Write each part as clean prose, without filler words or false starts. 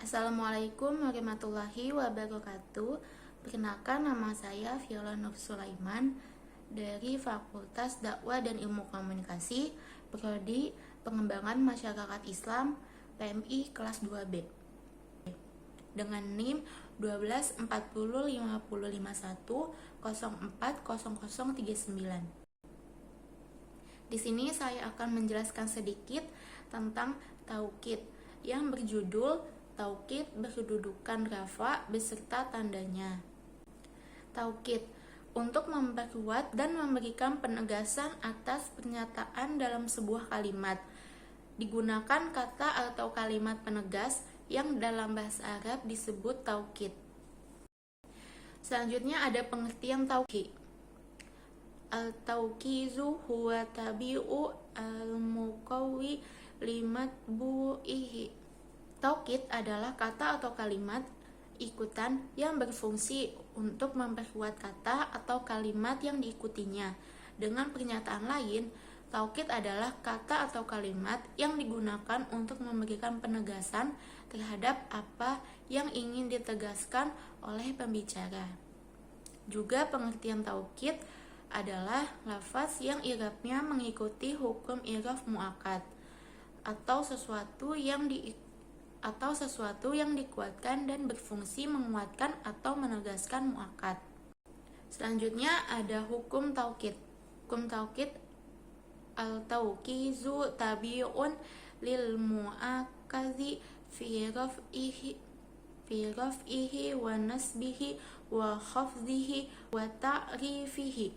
Assalamualaikum warahmatullahi wabarakatuh. Perkenalkan, nama saya Viola Nur Sulaiman dari Fakultas Dakwah dan Ilmu Komunikasi, Prodi Pengembangan Masyarakat Islam, PMI kelas 2B. Dengan NIM 12405051040039. Di sini saya akan menjelaskan sedikit tentang taukid yang berjudul taukid berkedudukan rafa beserta tandanya. Taukid untuk memperkuat dan memberikan penegasan atas pernyataan dalam sebuah kalimat. Digunakan kata atau kalimat penegas yang dalam bahasa Arab disebut taukid. Selanjutnya ada pengertian taukid. Al-taukizu huwa tabi'u al-muqawwi limatbu'ihi. Taukid adalah kata atau kalimat ikutan yang berfungsi untuk memperkuat kata atau kalimat yang diikutinya. Dengan pernyataan lain, taukid adalah kata atau kalimat yang digunakan untuk memberikan penegasan terhadap apa yang ingin ditegaskan oleh pembicara. Juga pengertian taukid adalah lafaz yang i'rabnya mengikuti hukum i'rab muakkad atau sesuatu yang dikuatkan dan berfungsi menguatkan atau menegaskan muakkad. Selanjutnya ada hukum taukid. Hukum taukid al-taukizu tabi'un lil muakkadi fi raf'ihi wa nasbihi wa khafdihi wa ta'rifihi.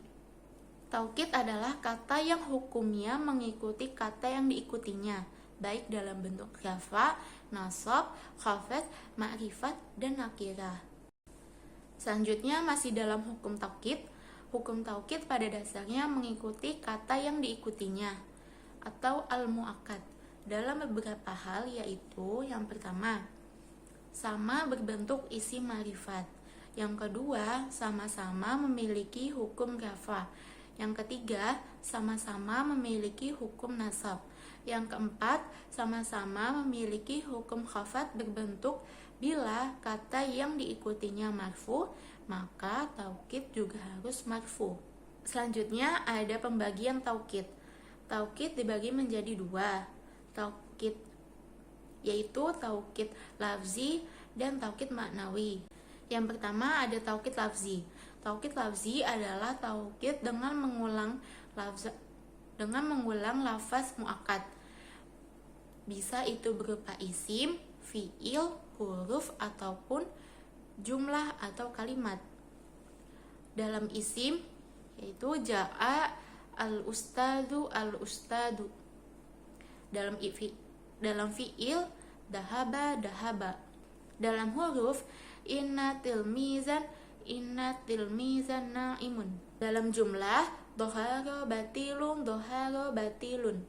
Taukid adalah kata yang hukumnya mengikuti kata yang diikutinya, baik dalam bentuk rafa, nasab, khafad, ma'rifat, dan nakirah. Selanjutnya masih dalam hukum taukid. Hukum taukid pada dasarnya mengikuti kata yang diikutinya atau al-muakkad dalam beberapa hal, yaitu yang pertama, sama berbentuk isim ma'rifat. Yang kedua, sama-sama memiliki hukum rafa. Yang ketiga, sama-sama memiliki hukum nasab. Yang keempat, sama-sama memiliki hukum khafat berbentuk bila kata yang diikutinya marfu, maka taukid juga harus marfu. Selanjutnya ada pembagian taukid. Taukid dibagi menjadi dua. Taukid yaitu taukid lafzi dan taukid maknawi. Yang pertama ada taukid lafzi. Taukid lafzi adalah taukid dengan mengulang lafaz muakkad. Bisa itu berupa isim, fiil, huruf, ataupun jumlah atau kalimat. Dalam isim yaitu ja'a al-ustadu al-ustadu. Dalam fiil dahaba dahaba. Dalam huruf inna tilmizan na'imun. Dalam jumlah doharo batilun doharo batilun.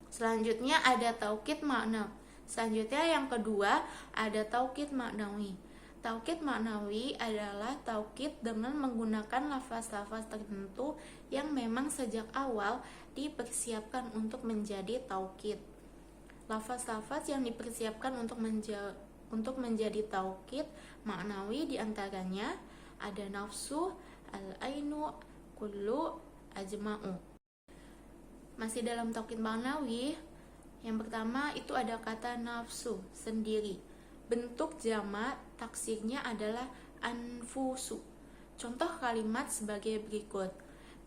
Selanjutnya ada taukid makna. Selanjutnya yang kedua ada taukid maknawi. Taukid maknawi adalah taukid dengan menggunakan lafaz-lafaz tertentu yang memang sejak awal dipersiapkan untuk menjadi taukid. Lafaz-lafaz yang dipersiapkan untuk menjadi taukid maknawi diantaranya ada nafsu, al-ainu, kullu, ajma'u. Masih dalam taukid maknawi, yang pertama itu ada kata nafsu, sendiri. Bentuk jamak taksirnya adalah anfusu. Contoh kalimat sebagai berikut.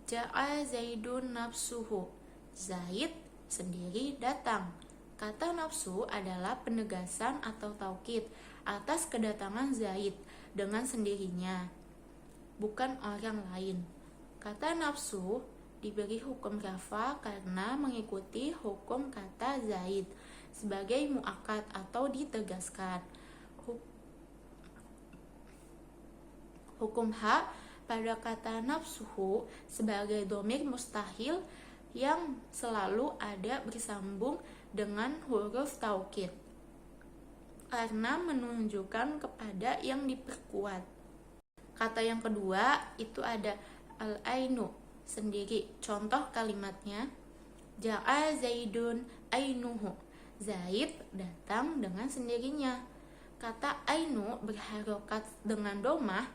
Ja'a zaidun nafsuhu. Zaid sendiri datang. Kata nafsu adalah penegasan atau taukid atas kedatangan Zaid dengan sendirinya, bukan orang lain. Kata nafsu diberi hukum rafa karena mengikuti hukum kata Zaid sebagai muakkad atau ditegaskan. Hukum ha pada kata nafsuhu sebagai dhamir mustahil yang selalu ada bersambung dengan huruf taukid karena menunjukkan kepada yang diperkuat. Kata yang kedua itu ada al-ainu, sendiri. Contoh kalimatnya ja'a zaidun ainuhu. Zaid datang dengan sendirinya. Kata ainu berharokat dengan domah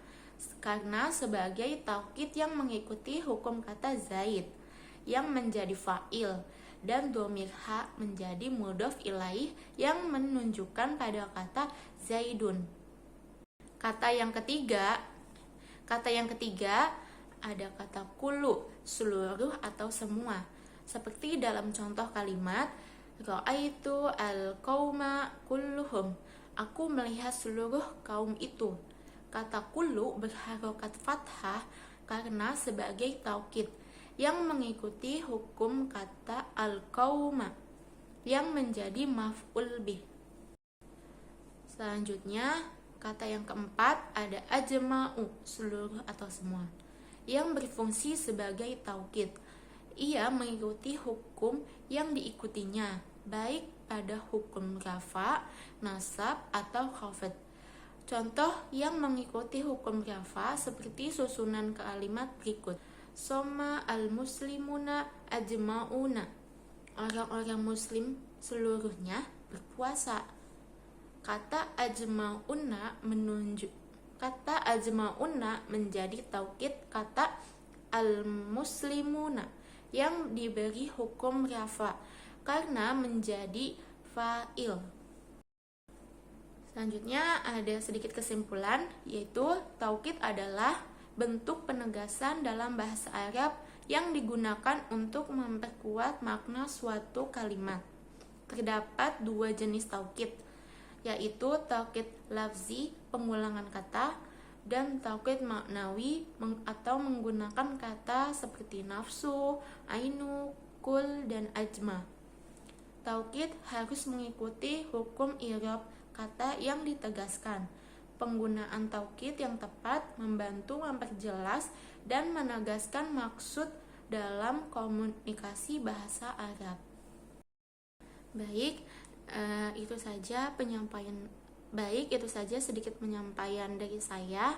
karena sebagai taukid yang mengikuti hukum kata zaid yang menjadi fa'il, dan domir ha menjadi mudhof ilaih yang menunjukkan pada kata zaidun. Kata yang ketiga ada kata kullu, seluruh atau semua. Seperti dalam contoh kalimat ra'aitu al-qauma kulluhum, aku melihat seluruh kaum itu. Kata kullu berharokat fathah karena sebagai taukid yang mengikuti hukum kata al-qauma yang menjadi maf'ul bih. Selanjutnya, kata yang keempat ada ajma'u, seluruh atau semua, yang berfungsi sebagai taukid. Ia mengikuti hukum yang diikutinya, baik pada hukum rafa, nasab, atau khafid. Contoh yang mengikuti hukum rafa seperti susunan kalimat berikut. Soma al-muslimuna ajma'una, orang-orang muslim seluruhnya berpuasa. Kata ajma'una menjadi taukid kata al-muslimuna yang diberi hukum rafa karena menjadi fa'il. Selanjutnya ada sedikit kesimpulan, yaitu taukid adalah bentuk penegasan dalam bahasa Arab yang digunakan untuk memperkuat makna suatu kalimat. Terdapat dua jenis taukid, yaitu taukid lafzi, pengulangan kata, dan taukid maknawi atau menggunakan kata seperti nafsu, ainu, kul, dan ajma. Taukid harus mengikuti hukum i'rab kata yang ditegaskan. Penggunaan taukid yang tepat membantu memperjelas dan menegaskan maksud dalam komunikasi bahasa Arab. Baik, itu saja sedikit penyampaian dari saya.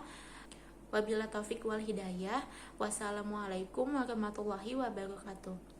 Wabillahi taufik wal hidayah. Wassalamualaikum warahmatullahi wabarakatuh.